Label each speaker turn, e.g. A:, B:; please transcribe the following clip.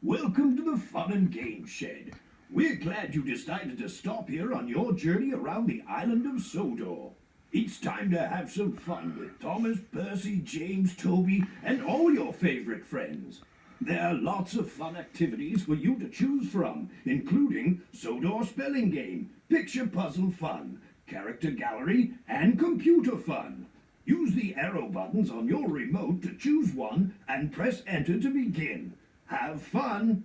A: Welcome to the Fun and Game Shed. We're glad you decided to stop here on your journey around the island of Sodor. It's time to have some fun with Thomas, Percy, James, Toby, and all your favorite friends. There are lots of fun activities for you to choose from, including Sodor Spelling Game, Picture Puzzle Fun, Character Gallery, and Computer Fun. Use the arrow buttons on your remote to choose one and press enter to begin. Have fun!